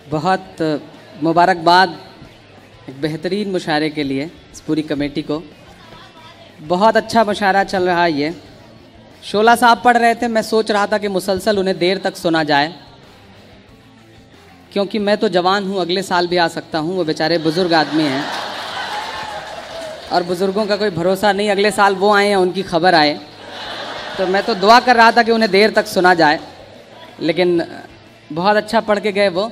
बहुत मुबारकबाद एक बेहतरीन मुशायरे के लिए इस पूरी कमेटी को। बहुत अच्छा मुशायरा चल रहा है ये। शोला साहब पढ़ रहे थे, मैं सोच रहा था कि मुसलसल उन्हें देर तक सुना जाए, क्योंकि मैं तो जवान हूँ, अगले साल भी आ सकता हूँ। वो बेचारे बुज़ुर्ग आदमी हैं और बुज़ुर्गों का कोई भरोसा नहीं, अगले साल वो आए या उनकी खबर आए। तो मैं तो दुआ कर रहा था कि उन्हें देर तक सुना जाए, लेकिन बहुत अच्छा पढ़ के गए वो।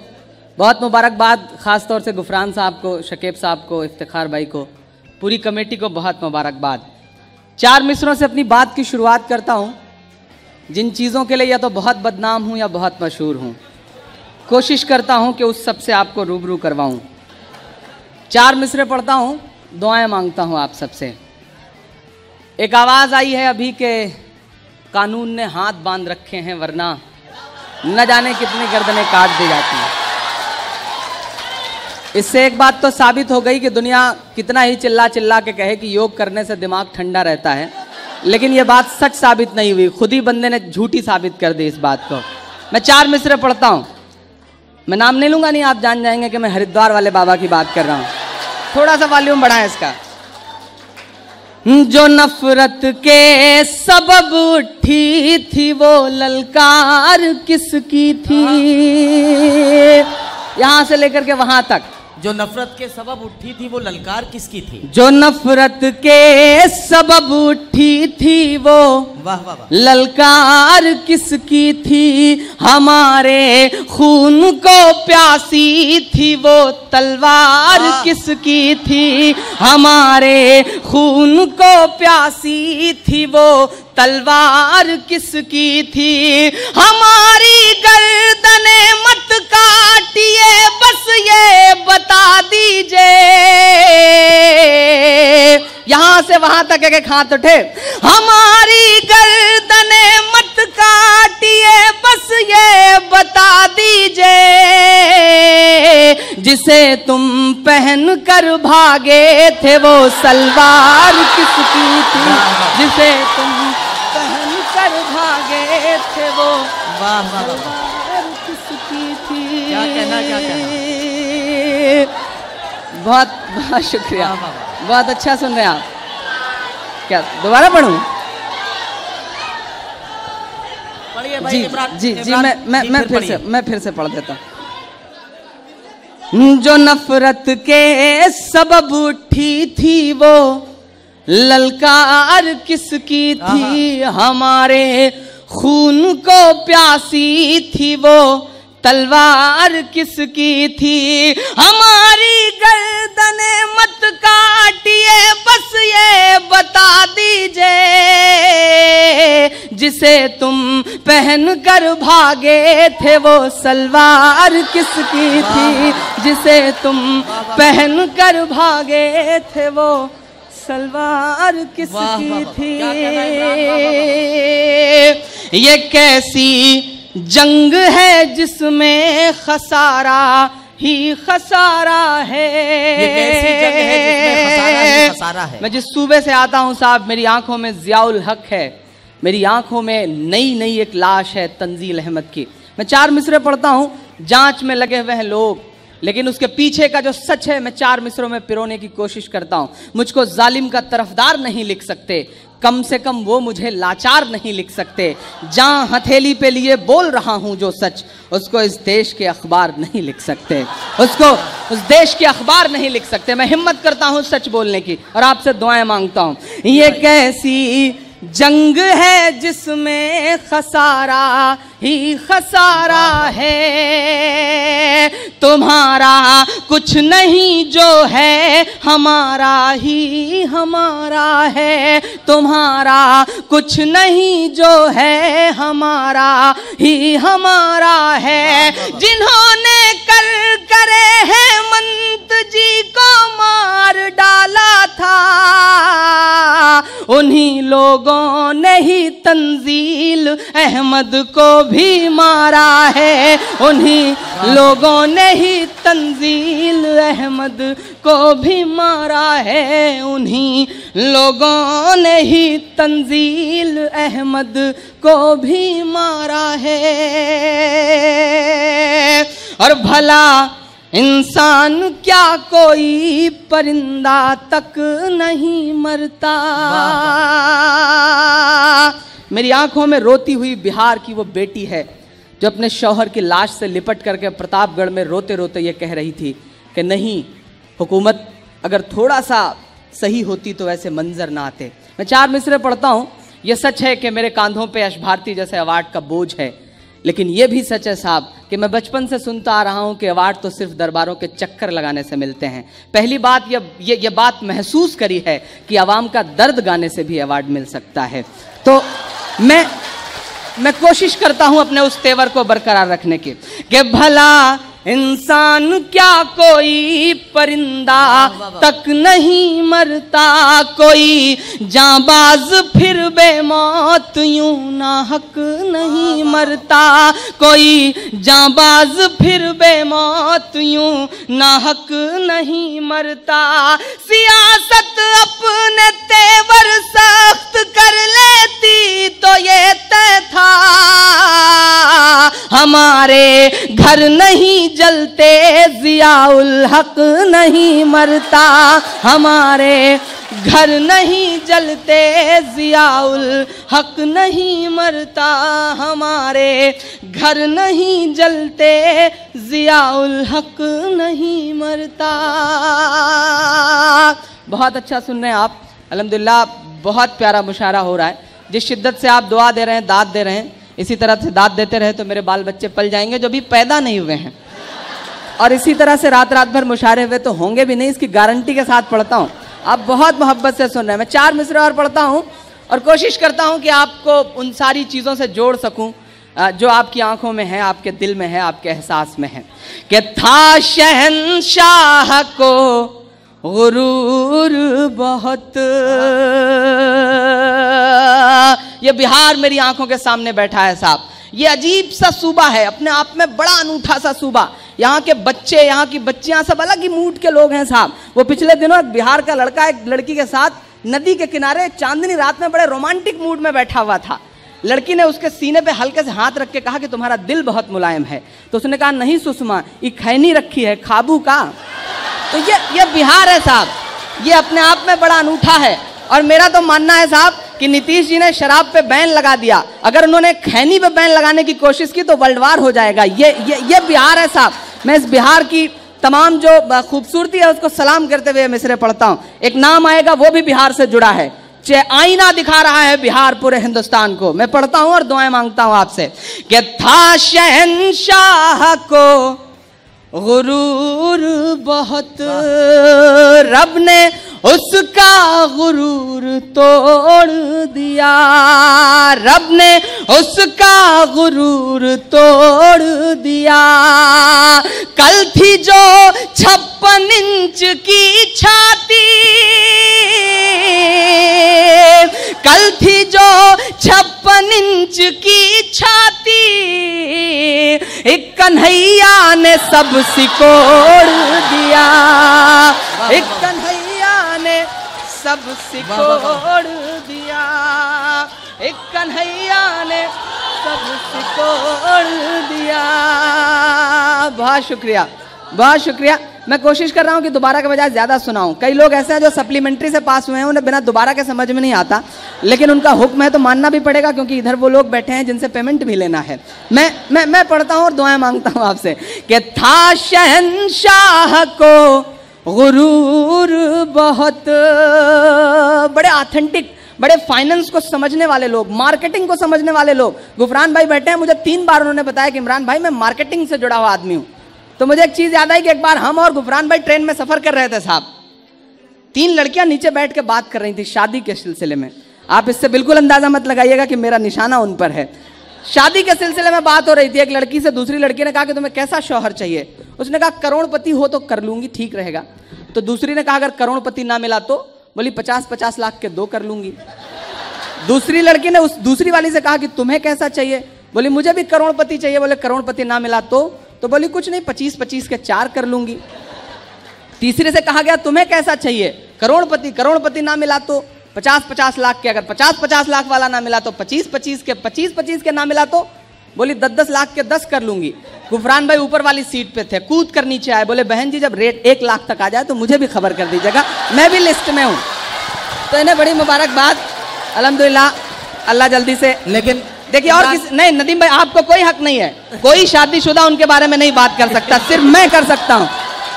बहुत मुबारकबाद ख़ास तौर से गुफरान साहब को, शकीब साहब को, इफ्तिखार भाई को, पूरी कमेटी को बहुत मुबारकबाद। 4 मिसरों से अपनी बात की शुरुआत करता हूँ, जिन चीज़ों के लिए या तो बहुत बदनाम हूँ या बहुत मशहूर हूँ। कोशिश करता हूँ कि उस सब से आपको रूबरू करवाऊँ। 4 मिसरे पढ़ता हूँ, दुआएं मांगता हूँ आप सबसे। एक आवाज़ आई है अभी के कानून ने हाथ बांध रखे हैं, वरना न जाने कितनी गर्दनें काट दी जाती हैं। इससे एक बात तो साबित हो गई कि दुनिया कितना ही चिल्ला चिल्ला के कहे कि योग करने से दिमाग ठंडा रहता है, लेकिन ये बात सच साबित नहीं हुई। खुद ही बंदे ने झूठी साबित कर दी इस बात को। मैं 4 मिसरे पढ़ता हूँ, मैं नाम नहीं लूँगा, नहीं आप जान जाएंगे कि मैं हरिद्वार वाले बाबा की बात कर रहा हूँ। थोड़ा सा वॉल्यूम बढ़ाएं इसका। जो नफरत के सबब उठी थी वो ललकार किसकी थी? यहां से लेकर के वहां तक। जो नफरत के सबब उठी थी वो ललकार किसकी थी? जो नफरत के सबब उठी थी वो वाह वाह वाह ललकार किसकी थी? हमारे खून को प्यासी थी वो तलवार किसकी थी? हमारे खून को प्यासी थी वो तलवार किसकी थी? हमारी गर्दने मत काटिए, बस ये बता दीजिए। यहां से वहां तक एक हाथ उठे। हमारी गर्दने मत काटिए, बस ये बता दीजिए। जिसे तुम पहन कर भागे थे वो सलवार किसकी थी? जिसे तुम पहन कर भागे थे वो सलवार किसकी थी? क्या कहना, क्या कहना? बहुत बहुत शुक्रिया, बहुत अच्छा सुन रहे हैं आप। क्या दोबारा पढ़ूं? पढ़िए भाई। जी जी जी, मैं फिर से पढ़ देता हूं। जो नफरत के सबब उठी थी वो ललकार किसकी थी? हमारे खून को प्यासी थी वो तलवार किसकी थी? हमारी गर्दने मत काटिए, बस ये बता दीजिए। जिसे तुम पहन कर भागे थे वो सलवार किसकी थी? जिसे तुम पहन कर भागे थे वो सलवार किसकी थी? ये कैसी जंग है जिसमें खसारा ही खसारा है? ये कैसी जंग है जिसमें खसारा ही खसारा है? मैं जिस सूबे से आता हूं साहब, मेरी आंखों में ज़ियाउल हक है, मेरी आंखों में नई नई एक लाश है तंजील अहमद की। मैं 4 मिसरे पढ़ता हूं, जांच में लगे हुए हैं लोग, लेकिन उसके पीछे का जो सच है मैं 4 मिसरों में पिरोने की कोशिश करता हूं। मुझको जालिम का तरफदार नहीं लिख सकते, कम से कम वो मुझे लाचार नहीं लिख सकते। जहां हथेली पे लिए बोल रहा हूं जो सच, उसको इस देश के अखबार नहीं लिख सकते, उसको उस देश के अखबार नहीं लिख सकते। मैं हिम्मत करता हूं सच बोलने की और आपसे दुआएं मांगता हूं। ये कैसी जंग है जिसमें खसारा ही खसारा है? तुम्हारा कुछ नहीं जो है हमारा ही हमारा है। तुम्हारा कुछ नहीं जो है हमारा ही हमारा है। जिन्होंने कर करे हेमंत जी को मार डाला था, उन्हीं लोगों ने ही तंजील अहमद को भी मारा है। उन्हीं लोगों ने ही तंजील अहमद को भी मारा है, उन्हीं लोगों ने ही तंजील अहमद को भी मारा है। और भला इंसान क्या कोई परिंदा तक नहीं मरता। मेरी आंखों में रोती हुई बिहार की वो बेटी है जो अपने शौहर की लाश से लिपट करके प्रतापगढ़ में रोते रोते ये कह रही थी कि नहीं, हुकूमत अगर थोड़ा सा सही होती तो ऐसे मंजर ना आते। मैं 4 मिसरे पढ़ता हूँ। ये सच है कि मेरे कांधों पे यश भारती जैसे अवार्ड का बोझ है, लेकिन ये भी सच है साहब कि मैं बचपन से सुनता आ रहा हूँ कि अवार्ड तो सिर्फ दरबारों के चक्कर लगाने से मिलते हैं। पहली बात ये बात महसूस करी है कि आवाम का दर्द गाने से भी अवार्ड मिल सकता है। तो मैं कोशिश करता हूं अपने उस तेवर को बरकरार रखने की कि भला इंसान क्या कोई परिंदा तक नहीं मरता, कोई जांबाज फिर बेमौत यूं ना हक नहीं मरता, कोई जांबाज फिर बेमौत यूं ना हक नहीं मरता। सियासत अपने तेवर सख्त कर लेती तो ये तय था, हमारे घर नहीं जलते जियाउल हक नहीं मरता, हमारे घर नहीं जलते जियाउल हक नहीं मरता, हमारे घर नहीं जलते जियाउल हक नहीं मरता। बहुत अच्छा सुन रहे हैं आप, अल्हम्दुलिल्लाह बहुत प्यारा मुशायरा हो रहा है। जिस शिद्दत से आप दुआ दे रहे हैं, दाद दे रहे हैं, इसी तरह से दाद देते रहे तो मेरे बाल बच्चे पल जाएंगे जो भी पैदा नहीं हुए हैं, और इसी तरह से रात रात भर मुशायरे हुए तो होंगे भी नहीं, इसकी गारंटी के साथ पढ़ता हूँ। आप बहुत मोहब्बत से सुन रहे हैं। मैं 4 मिसरे और पढ़ता हूँ और कोशिश करता हूँ कि आपको उन सारी चीज़ों से जोड़ सकूँ जो आपकी आंखों में है, आपके दिल में है, आपके एहसास में है। कि था शहंशाह को गुरूर बहुत, ये बिहार मेरी आंखों के सामने बैठा है साहब। ये अजीब सा सूबा है, अपने आप में बड़ा अनूठा सा सूबा। यहाँ के बच्चे, यहाँ की बच्चियां सब अलग ही मूड के लोग हैं साहब। वो पिछले दिनों एक बिहार का लड़का एक लड़की के साथ नदी के किनारे चांदनी रात में बड़े रोमांटिक मूड में बैठा हुआ था। लड़की ने उसके सीने पे हल्के से हाथ रख के कहा कि तुम्हारा दिल बहुत मुलायम है। तो उसने कहा नहीं सुषमा, ये खैनी रखी है खाबू का। तो ये बिहार है साहब, ये अपने आप में बड़ा अनूठा है। और मेरा तो मानना है साहब कि नीतीश जी ने शराब पे बैन लगा दिया, अगर उन्होंने खैनी पे बैन लगाने की कोशिश की तो वर्ल्ड वार हो जाएगा। ये बिहार है साहब। मैं इस बिहार की तमाम जो खूबसूरती है उसको सलाम करते हुए मिसरे पढ़ता हूँ। एक नाम आएगा वो भी बिहार से जुड़ा है, आईना दिखा रहा है बिहार पूरे हिंदुस्तान को। मैं पढ़ता हूँ और दुआएं मांगता हूँ आपसे कि था शहंशाह को गुरूर बहुत, रब ने उसका गुरूर तोड़ दिया, रब ने उसका गुरूर तोड़ दिया। कल थी जो 56 इंच की छाती, कल थी जो 56 इंच की छाती, एक कन्हैया ने सब सिकोड़ दिया, एक कन्हैया ने सब सिकोड़ दिया, एक कन्हैया ने सब सिकोड़ दिया। बहुत शुक्रिया, बहुत शुक्रिया। मैं कोशिश कर रहा हूँ कि दोबारा के बजाय ज़्यादा सुनाऊं। कई लोग ऐसे हैं जो सप्लीमेंट्री से पास हुए हैं, उन्हें बिना दोबारा के समझ में नहीं आता, लेकिन उनका हुक्म है तो मानना भी पड़ेगा क्योंकि इधर वो लोग बैठे हैं जिनसे पेमेंट भी लेना है। मैं पढ़ता हूँ और दुआएं मांगता हूँ आपसे कि था शहंशाह को गुरूर बहुत। बड़े ऑथेंटिक, बड़े फाइनेंस को समझने वाले लोग, मार्केटिंग को समझने वाले लोग। गुफरान भाई बैठे हैं, मुझे 3 बार उन्होंने बताया कि इमरान भाई मैं मार्केटिंग से जुड़ा हुआ आदमी हूँ। तो मुझे एक चीज याद आई कि एक बार हम और गुफरान भाई ट्रेन में सफर कर रहे थे साहब। 3 लड़कियां नीचे बैठ के बात कर रही थी शादी के सिलसिले में। आप इससे बिल्कुल अंदाजा मत लगाइएगा कि मेरा निशाना उन पर है। शादी के सिलसिले में बात हो रही थी। एक लड़की से दूसरी लड़की ने कहा कि तुम्हें कैसा शौहर चाहिए? उसने कहा करोड़पति हो तो कर लूंगी, ठीक रहेगा। तो दूसरी ने कहा अगर करोड़पति ना मिला तो? बोली 50-50 लाख के 2 कर लूंगी। दूसरी लड़की ने उस दूसरी वाली से कहा कि तुम्हें कैसा चाहिए? बोली मुझे भी करोड़पति चाहिए। बोले करोड़पति ना मिला तो बोली कुछ नहीं 25-25 के 4 कर लूंगी। तीसरे से कहा गया तुम्हें कैसा चाहिए, करोड़पति, करोड़पति ना मिला तो 50-50 लाख के, अगर 50-50 लाख वाला ना मिला तो 25-25 के ना मिला तो बोली 10-10 लाख के 10 कर लूंगी। गुफरान भाई ऊपर वाली सीट पे थे, कूद कर नीचे आए, बोले बहन जी जब रेट 1 लाख तक आ जाए तो मुझे भी खबर कर दीजिएगा, मैं भी लिस्ट में हूँ। तो इन्हें बड़ी मुबारकबाद, अल्हम्दुलिल्लाह, अल्लाह जल्दी से। लेकिन देखिए और किसी नहीं, नदीम भाई आपको कोई हक नहीं है, कोई शादीशुदा उनके बारे में नहीं बात कर सकता, सिर्फ मैं कर सकता हूँ,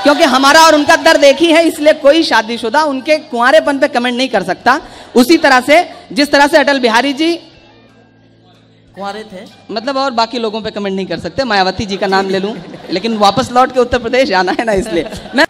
क्योंकि हमारा और उनका दर्द एक ही है, इसलिए कोई शादीशुदा उनके कुंवारेपन पे कमेंट नहीं कर सकता। उसी तरह से जिस तरह से अटल बिहारी जी कुंवारे थे, मतलब, और बाकी लोगों पे कमेंट नहीं कर सकते, मायावती जी का नाम ले लूं, लेकिन वापस लौट के उत्तर प्रदेश जाना है ना, इसलिए मैं